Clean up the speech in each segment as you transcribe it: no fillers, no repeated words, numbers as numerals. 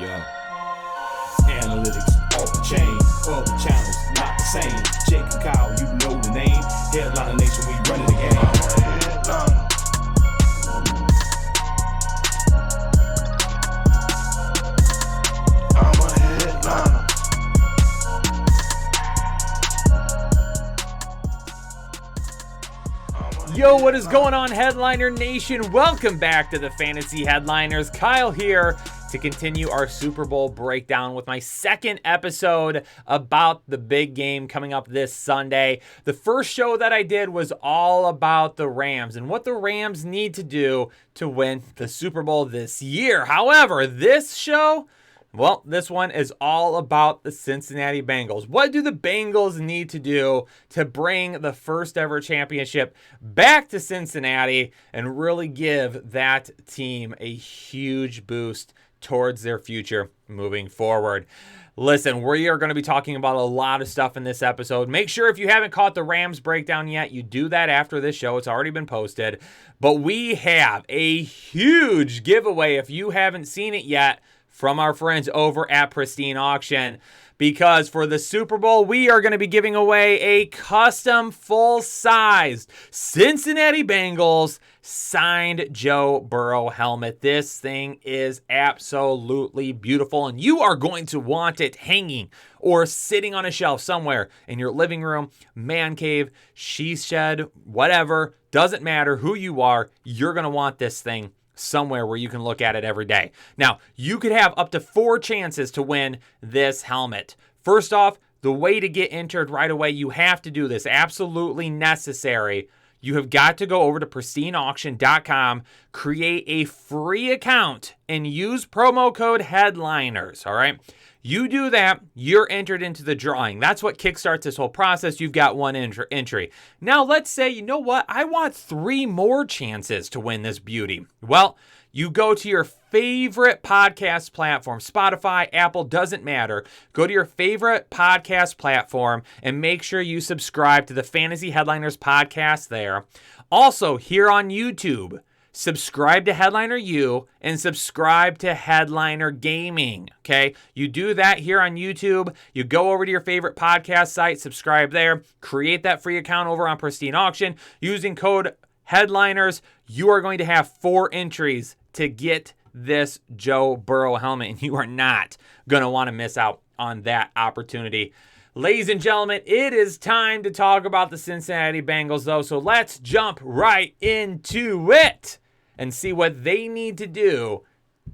Yeah. Analytics off the chain, other channels not the same. Jake and Kyle, you know the name. Headliner Nation, we running the game. I'm a headliner. Yo, what is going on, Headliner Nation? Welcome back to the Fantasy Headliners. Kyle here to continue our Super Bowl breakdown with my second episode about the big game coming up this Sunday. The first show that I did was all about the Rams and what the Rams need to do to win the Super Bowl this year. However, this show, well, this one is all about the Cincinnati Bengals. What do the Bengals need to do to bring the first ever championship back to Cincinnati and really give that team a huge boost towards their future moving forward? Listen, we are going to be talking about a lot of stuff in this episode. Make sure if you haven't caught the Rams breakdown yet, you do that after this show. It's already been posted. But we have a huge giveaway if you haven't seen it yet from our friends over at Pristine Auction, because for the Super Bowl, we are going to be giving away a custom full-sized Cincinnati Bengals signed Joe Burrow helmet. This thing is absolutely beautiful, and you are going to want it hanging or sitting on a shelf somewhere in your living room, man cave, she shed, whatever. Doesn't matter who you are, you're going to want this thing somewhere where you can look at it every day. Now, you could have up to 4 chances to win this helmet. First off, the way to get entered right away, you have to do this. Absolutely necessary. You have got to go over to pristineauction.com, create a free account, and use promo code HEADLINERS, all right? You do that, you're entered into the drawing. That's what kickstarts this whole process. You've got one entry. Now, let's say, you know what? I want 3 more chances to win this beauty. Well, you go to your favorite podcast platform, Spotify, Apple, doesn't matter. Go to your favorite podcast platform and make sure you subscribe to the Fantasy Headliners podcast there. Also, here on YouTube, subscribe to Headliner U and subscribe to Headliner Gaming, okay? You do that here on YouTube. You go over to your favorite podcast site, subscribe there, create that free account over on Pristine Auction. Using code HEADLINERS, you are going to have 4 entries to get this Joe Burrow helmet, and you are not going to want to miss out on that opportunity. Ladies and gentlemen, it is time to talk about the Cincinnati Bengals, though, so let's jump right into it and see what they need to do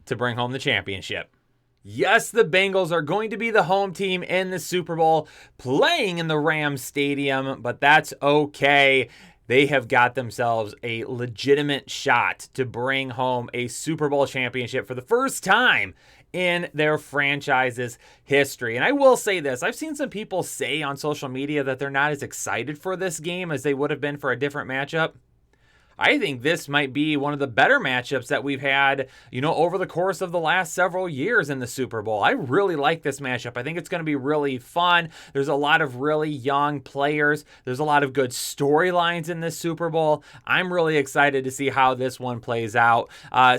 to bring home the championship. Yes, the Bengals are going to be the home team in the Super Bowl, playing in the Rams Stadium, but that's okay. They have got themselves a legitimate shot to bring home a Super Bowl championship for the first time in their franchise's history. And I will say this, I've seen some people say on social media that they're not as excited for this game as they would have been for a different matchup. I think this might be one of the better matchups that we've had, over the course of the last several years in the Super Bowl. I really like this matchup. I think it's going to be really fun. There's a lot of really young players. There's a lot of good storylines in this Super Bowl. I'm really excited to see how this one plays out.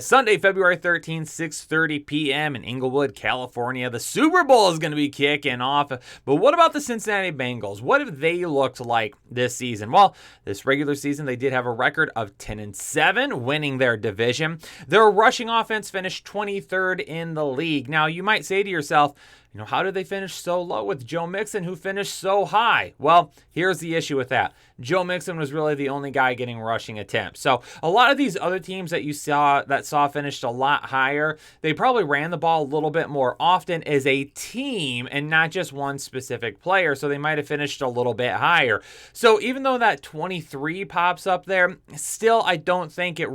Sunday, February 13th, 6:30 p.m. in Inglewood, California. The Super Bowl is going to be kicking off. But what about the Cincinnati Bengals? What have they looked like this season? Well, this regular season, they did have a record of 10-7, winning their division. Their rushing offense finished 23rd in the league. Now, you might say to yourself, how did they finish so low with Joe Mixon, who finished so high? Well, here's the issue with that. Joe Mixon was really the only guy getting rushing attempts. So a lot of these other teams that you saw finished a lot higher, they probably ran the ball a little bit more often as a team and not just one specific player. So they might have finished a little bit higher. So even though that 23 pops up there, still I don't think it's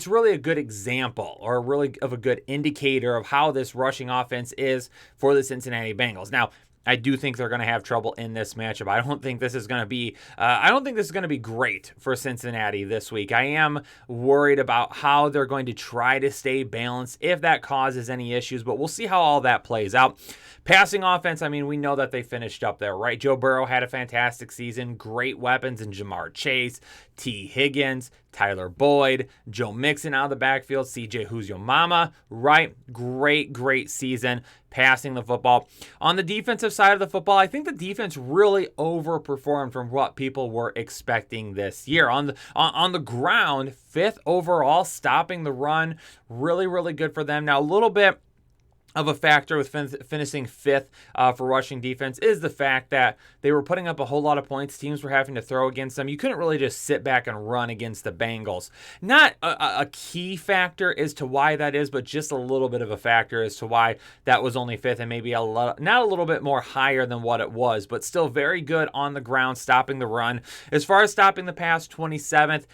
really a good example or really of a good indicator of how this rushing offense is for the Cincinnati Bengals. Now, I do think they're going to have trouble in this matchup. I don't think this is going to be great for Cincinnati this week. I am worried about how they're going to try to stay balanced if that causes any issues, but we'll see how all that plays out. Passing offense, we know that they finished up there, right? Joe Burrow had a fantastic season, great weapons in Jamar Chase, T. Higgins, Tyler Boyd, Joe Mixon out of the backfield, CJ Who's Your Mama, right? Great season passing the football. On the defensive side of the football, I think the defense really overperformed from what people were expecting this year. On the ground, 5th overall, stopping the run, really good for them. Now, a little bit of a factor with finishing 5th for rushing defense is the fact that they were putting up a whole lot of points. Teams were having to throw against them. You couldn't really just sit back and run against the Bengals. Not a key factor as to why that is, but just a little bit of a factor as to why that was only 5th and maybe not a little bit more higher than what it was, but still very good on the ground, stopping the run. As far as stopping the pass, 27th.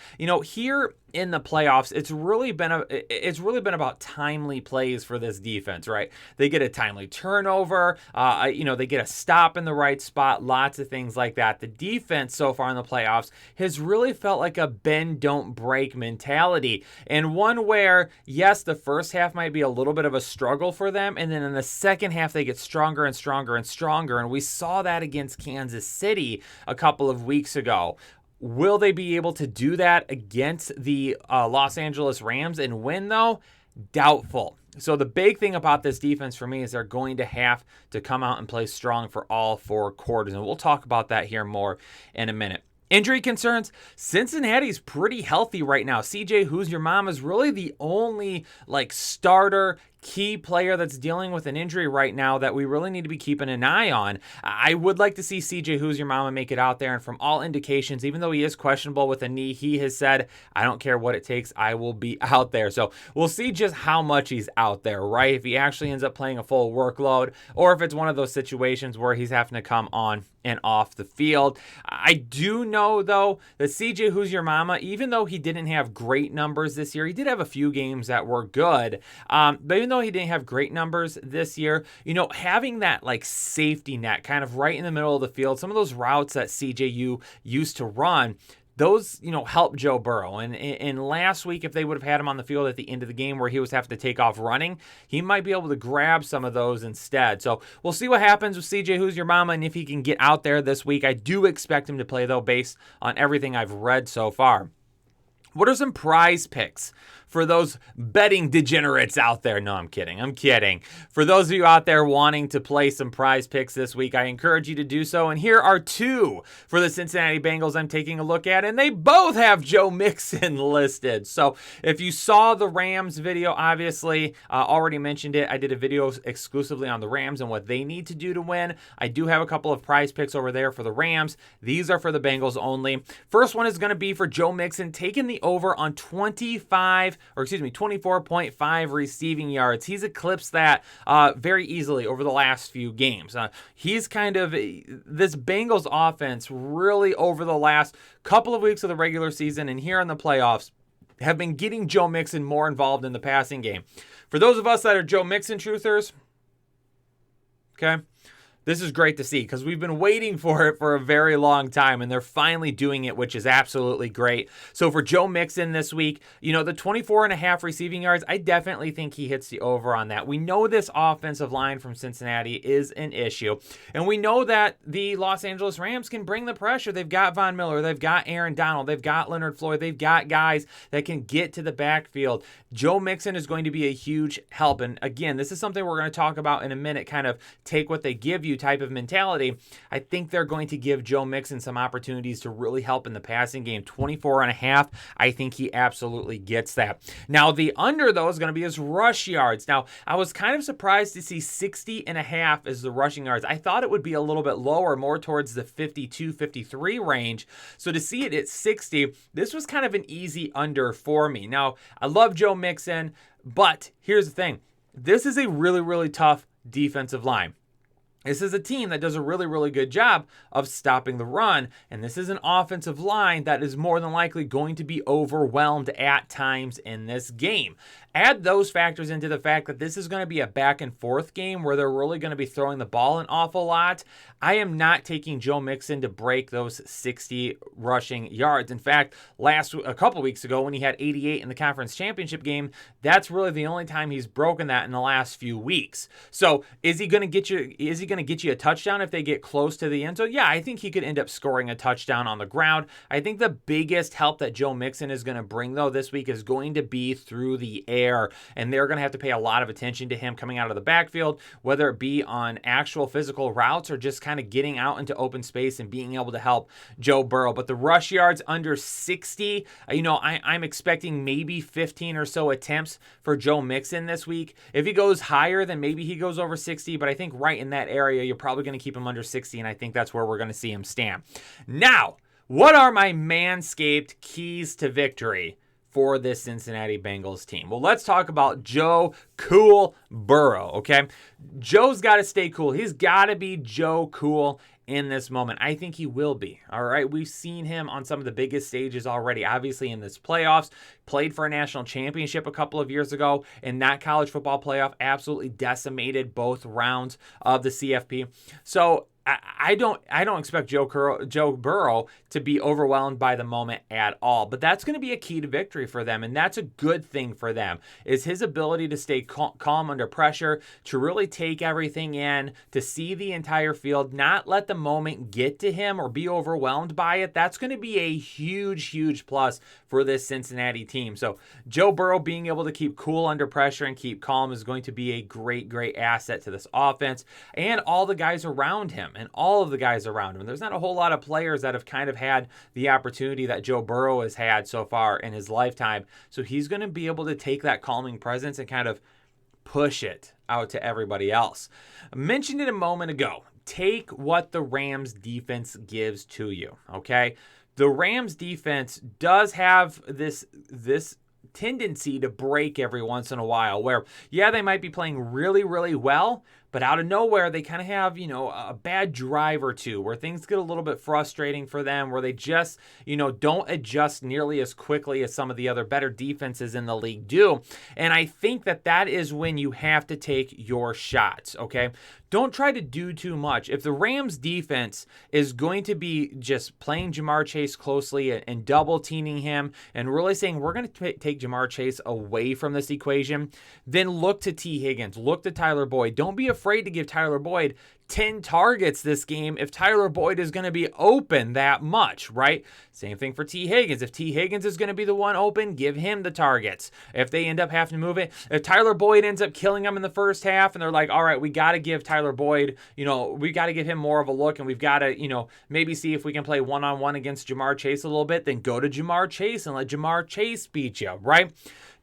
Here in the playoffs, it's really been about timely plays for this defense, right? They get a timely turnover, they get a stop in the right spot, lots of things like that. The defense so far in the playoffs has really felt like a bend don't break mentality, and one where, yes, the first half might be a little bit of a struggle for them, and then in the second half they get stronger and stronger and stronger, and we saw that against Kansas City a couple of weeks ago. Will they be able to do that against the Los Angeles Rams and win, though? Doubtful. So the big thing about this defense for me is they're going to have to come out and play strong for all 4 quarters, and we'll talk about that here more in a minute. Injury concerns, Cincinnati's pretty healthy right now. CJ Who's Your Mom is really the only starter key player that's dealing with an injury right now that we really need to be keeping an eye on. I would like to see CJ Who's Your Mama make it out there, and from all indications, even though he is questionable with a knee, he has said, I don't care what it takes, I will be out there. So we'll see just how much he's out there, right? If he actually ends up playing a full workload, or if it's one of those situations where he's having to come on and off the field. I do know, though, that CJ Who's Your Mama, even though he didn't have great numbers this year, he did have a few games that were good, but even though he didn't have great numbers this year, having that safety net kind of right in the middle of the field, some of those routes that CJU used to run, those, help Joe Burrow. And last week, if they would have had him on the field at the end of the game where he was having to take off running, he might be able to grab some of those instead. So we'll see what happens with CJ Who's Your Mama and if he can get out there this week. I do expect him to play, though, based on everything I've read so far. What are some prize picks for those betting degenerates out there? No, I'm kidding. For those of you out there wanting to play some prize picks this week, I encourage you to do so. And here are 2 for the Cincinnati Bengals I'm taking a look at, and they both have Joe Mixon listed. So if you saw the Rams video, obviously, already mentioned it. I did a video exclusively on the Rams and what they need to do to win. I do have a couple of prize picks over there for the Rams. These are for the Bengals only. First one is going to be for Joe Mixon, taking the over on 24.5 receiving yards. He's eclipsed that very easily over the last few games. He's kind of, this Bengals offense really over the last couple of weeks of the regular season and here in the playoffs have been getting Joe Mixon more involved in the passing game. For those of us that are Joe Mixon truthers, okay, this is great to see because we've been waiting for it for a very long time, and they're finally doing it, which is absolutely great. So for Joe Mixon this week, the 24.5 receiving yards, I definitely think he hits the over on that. We know this offensive line from Cincinnati is an issue, and we know that the Los Angeles Rams can bring the pressure. They've got Von Miller, they've got Aaron Donald, they've got Leonard Floyd, they've got guys that can get to the backfield. Joe Mixon is going to be a huge help, and again, this is something we're going to talk about in a minute, kind of take what they give you type of mentality. I think they're going to give Joe Mixon some opportunities to really help in the passing game. 24.5, I think he absolutely gets that. Now, the under, though, is going to be his rush yards. Now, I was kind of surprised to see 60.5 as the rushing yards. I thought it would be a little bit lower, more towards the 52, 53 range. So to see it at 60, this was kind of an easy under for me. Now, I love Joe Mixon, but here's the thing. This is a really, really tough defensive line. This is a team that does a really, really good job of stopping the run, and this is an offensive line that is more than likely going to be overwhelmed at times in this game. Add those factors into the fact that this is going to be a back and forth game where they're really going to be throwing the ball an awful lot. I am not taking Joe Mixon to break those 60 rushing yards. In fact, a couple weeks ago when he had 88 in the conference championship game, that's really the only time he's broken that in the last few weeks. So is he going to get you a touchdown if they get close to the end zone? Yeah, I think he could end up scoring a touchdown on the ground. I think the biggest help that Joe Mixon is going to bring, though, this week is going to be through the air, and they're going to have to pay a lot of attention to him coming out of the backfield, whether it be on actual physical routes or just kind of getting out into open space and being able to help Joe Burrow. But the rush yards under 60, I'm expecting maybe 15 or so attempts for Joe Mixon this week. If he goes higher, then maybe he goes over 60, but I think right in that area, you're probably going to keep him under 60, and I think that's where we're going to see him stand. Now, what are my Manscaped keys to victory for this Cincinnati Bengals team? Well, let's talk about Joe Cool Burrow, okay? Joe's got to stay cool. He's got to be Joe Cool in this moment. I think he will be, all right? We've seen him on some of the biggest stages already, obviously in this playoffs, played for a national championship a couple of years ago, and that college football playoff absolutely decimated both rounds of the CFP. So I don't expect Joe Burrow to be overwhelmed by the moment at all, but that's going to be a key to victory for them, and that's a good thing for them, is his ability to stay calm under pressure, to really take everything in, to see the entire field, not let the moment get to him or be overwhelmed by it. That's going to be a huge, huge plus for this Cincinnati team. So Joe Burrow being able to keep cool under pressure and keep calm is going to be a great, great asset to this offense and all the guys around him. And all of the guys around him. There's not a whole lot of players that have kind of had the opportunity that Joe Burrow has had so far in his lifetime. So he's going to be able to take that calming presence and kind of push it out to everybody else. I mentioned it a moment ago. Take what the Rams defense gives to you, okay? The Rams defense does have this tendency to break every once in a while where, yeah, they might be playing really, really well, but out of nowhere, they kind of have, a bad drive or two where things get a little bit frustrating for them, where they just, don't adjust nearly as quickly as some of the other better defenses in the league do. And I think that is when you have to take your shots, okay? Don't try to do too much. If the Rams defense is going to be just playing Ja'Marr Chase closely and double teaming him and really saying we're going to take Ja'Marr Chase away from this equation, then look to T. Higgins, look to Tyler Boyd. Don't be afraid to give Tyler Boyd 10 targets this game if Tyler Boyd is going to be open that much, right? Same thing for T. Higgins. If T. Higgins is going to be the one open, give him the targets. If they end up having to move it, if Tyler Boyd ends up killing them in the first half and they're like, all right, we got to give Tyler Boyd, we got to give him more of a look and we've got to, maybe see if we can play one-on-one against Ja'Marr Chase a little bit, then go to Ja'Marr Chase and let Ja'Marr Chase beat you, right?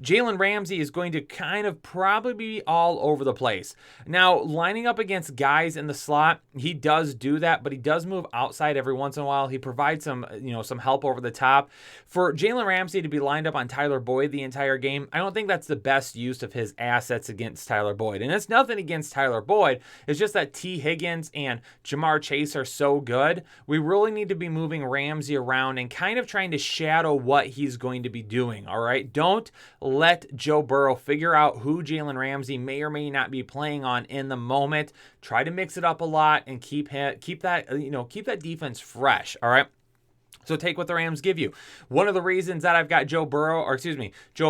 Jalen Ramsey is going to kind of probably be all over the place. Now, lining up against guys in the slot, he does do that, but he does move outside every once in a while. He provides some help over the top. For Jalen Ramsey to be lined up on Tyler Boyd the entire game, I don't think that's the best use of his assets against Tyler Boyd. And it's nothing against Tyler Boyd. It's just that T. Higgins and Ja'Marr Chase are so good. We really need to be moving Ramsey around and kind of trying to shadow what he's going to be doing, all right? Don't let Joe Burrow figure out who Jalen Ramsey may or may not be playing on in the moment. Try to mix it up a lot and keep that defense fresh, all right? So take what the Rams give you. One of the reasons that I've got Joe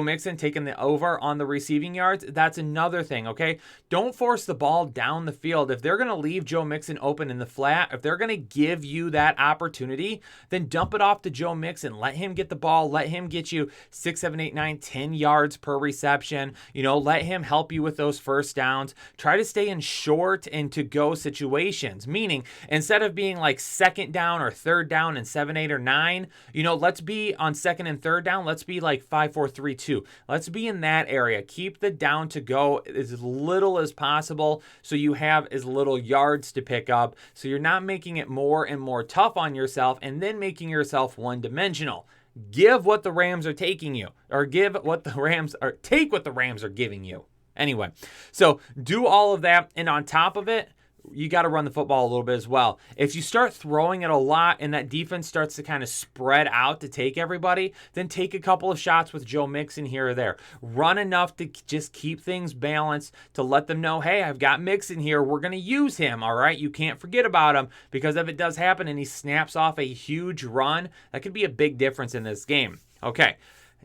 Mixon taking the over on the receiving yards, that's another thing, okay? Don't force the ball down the field. If they're going to leave Joe Mixon open in the flat, if they're going to give you that opportunity, then dump it off to Joe Mixon. Let him get the ball. Let him get you 6, 7, 8, 9, 10 yards per reception. Let him help you with those first downs. Try to stay in short and to-go situations, meaning instead of being like second down or third down and 7, 8, or 9, let's be on second and third down. Let's be like 5, 4, 3, 2. Let's be in that area. Keep the down to go as little as possible so you have as little yards to pick up. So you're not making it more and more tough on yourself and then making yourself one-dimensional. Give what the Rams are taking you, or take what the Rams are giving you. Anyway, so do all of that, and on top of it, run the football a little bit as well. If you start throwing it a lot and that defense starts to kind of spread out to take everybody, then take a couple of shots with Joe Mixon here or there. Run enough to just keep things balanced, to let them know, hey, I've got Mixon here. We're going to use him, all right? You can't forget about him, because if it does happen and he snaps off a huge run, that could be a big difference in this game. Okay,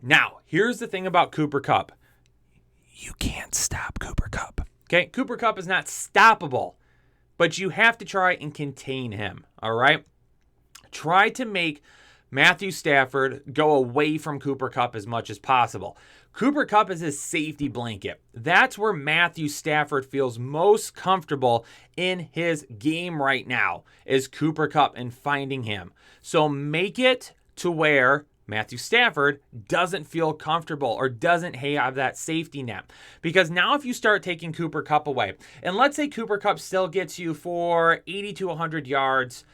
now here's the thing about Cooper Kupp. You can't stop Cooper Kupp. Okay, Cooper Kupp is not stoppable, but you have to try and contain him, all right? Try to make Matthew Stafford go away from Cooper Kupp as much as possible. Cooper Kupp is his safety blanket. That's where Matthew Stafford feels most comfortable in his game right now, is Cooper Kupp and finding him. So make it to where Matthew Stafford doesn't feel comfortable or doesn't have that safety net. Because now if you start taking Cooper Kupp away, and let's say Cooper Kupp still gets you for 80 to 100 yards,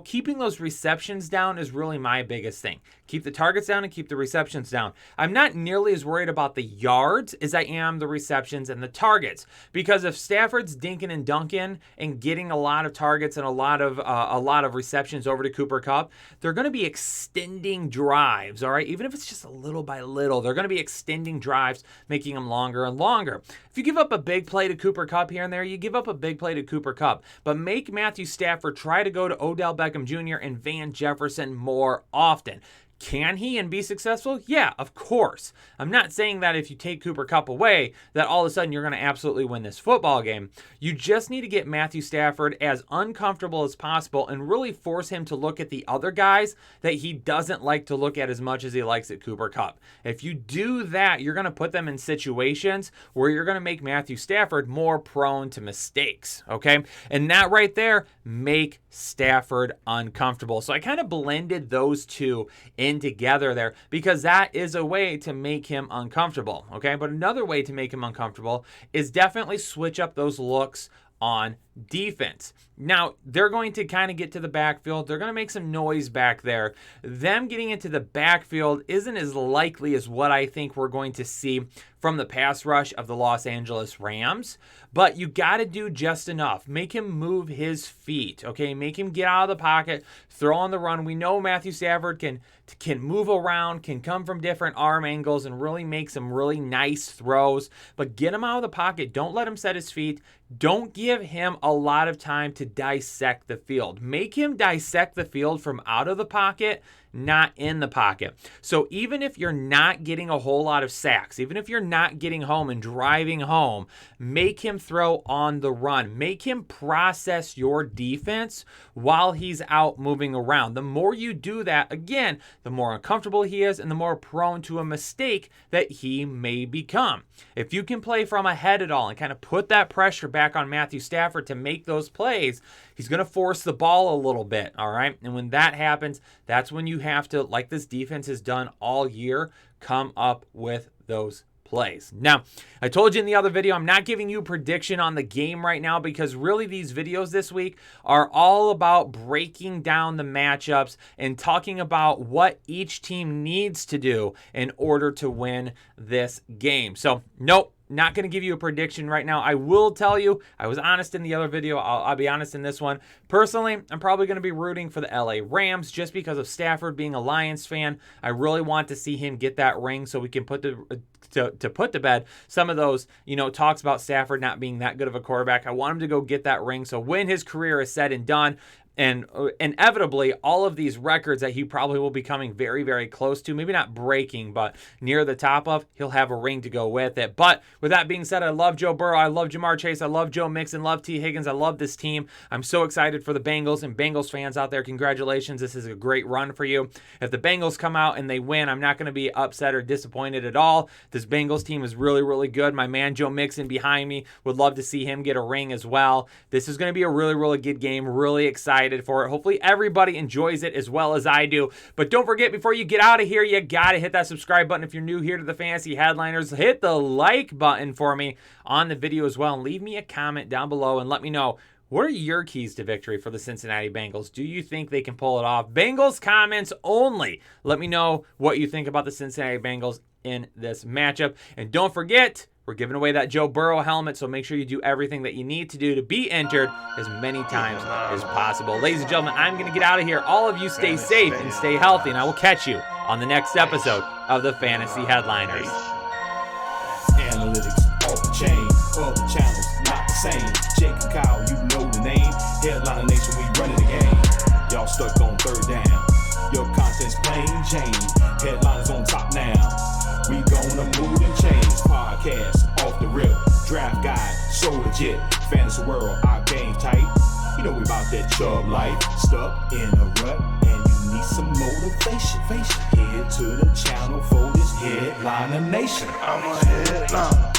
keeping those receptions down is really my biggest thing. Keep the targets down and keep the receptions down. I'm not nearly as worried about the yards as I am the receptions and the targets. Because if Stafford's dinking and dunking and getting a lot of targets and a lot of receptions over to Cooper Kupp, they're going to be extending drives, all right? Even if it's just a little by little, they're going to be extending drives, making them longer and longer. If you give up a big play to Cooper Kupp here and there, you give up a big play to Cooper Kupp. But make Matthew Stafford try to go to Odell Beckham Jr. and Van Jefferson more often. Can he and be successful? Yeah, of course. I'm not saying that if you take Cooper Kupp away, that all of a sudden you're going to absolutely win this football game. You just need to get Matthew Stafford as uncomfortable as possible and really force him to look at the other guys that he doesn't like to look at as much as he likes at Cooper Kupp. If you do that, you're going to put them in situations where you're going to make Matthew Stafford more prone to mistakes, okay? And that right there, make Stafford uncomfortable. So I kind of blended those two in together there, because that is a way to make him uncomfortable, okay? But another way to make him uncomfortable is definitely switch up those looks on defense. Now, they're going to kind of get to the backfield. They're going to make some noise back there. Them getting into the backfield isn't as likely as what I think we're going to see from the pass rush of the Los Angeles Rams, but you got to do just enough. Make him move his feet, okay? Make him get out of the pocket, throw on the run. We know Matthew Stafford can move around, can come from different arm angles and really make some really nice throws, but get him out of the pocket. Don't let him set his feet. Don't give him a lot of time to dissect the field. Make him dissect the field from out of the pocket, not in the pocket. So even if you're not getting a whole lot of sacks, even if you're not getting home and driving home, make him throw on the run. Make him process your defense while he's out moving around. The more you do that, again, the more uncomfortable he is and the more prone to a mistake that he may become. If you can play from ahead at all and kind of put that pressure back on Matthew Stafford to make those plays, he's going to force the ball a little bit, all right? And when that happens, that's when you have to, like this defense has done all year, come up with those plays. Now, I told you in the other video, I'm not giving you a prediction on the game right now, because really these videos this week are all about breaking down the matchups and talking about what each team needs to do in order to win this game. So, nope. Not going to give you a prediction right now. I will tell you, I was honest in the other video. I'll be honest in this one. Personally, I'm probably going to be rooting for the LA Rams just because of Stafford being a Lions fan. I really want to see him get that ring so we can put to bed some of those, talks about Stafford not being that good of a quarterback. I want him to go get that ring. So when his career is said and done, and inevitably, all of these records that he probably will be coming very, very close to, maybe not breaking, but near the top of, he'll have a ring to go with it. But with that being said, I love Joe Burrow. I love Jamar Chase. I love Joe Mixon. Love T. Higgins. I love this team. I'm so excited for the Bengals, and Bengals fans out there, congratulations. This is a great run for you. If the Bengals come out and they win, I'm not going to be upset or disappointed at all. This Bengals team is really, really good. My man Joe Mixon behind me, would love to see him get a ring as well. This is going to be a really, really good game. Really excited for it. Hopefully everybody enjoys it as well as I do. But don't forget, before you get out of here, you got to hit that subscribe button. If you're new here to the Fantasy Headliners, hit the like button for me on the video as well. And leave me a comment down below and let me know, what are your keys to victory for the Cincinnati Bengals? Do you think they can pull it off? Bengals comments only. Let me know what you think about the Cincinnati Bengals in this matchup. And don't forget, We're giving away that Joe Burrow helmet, so make sure you do everything that you need to do to be entered as many times as possible. Ladies and gentlemen, I'm going to get out of here. All of you stay safe and stay healthy, and I will catch you on the next episode of the Fantasy Headliners. Analytics off the chain, other channels not the same. Jake and Kyle, you know the name. Headliner Nation, we running the game. Y'all stuck on third down. Your content's plain Jane. Headliners on top now. We gonna move and change. Podcast off the rip. Draft guide, so legit. Fantasy world, our game tight. You know we about that chub life. Stuck in a rut and you need some motivation. Head to the channel for this Headliner Nation. I'm a headliner.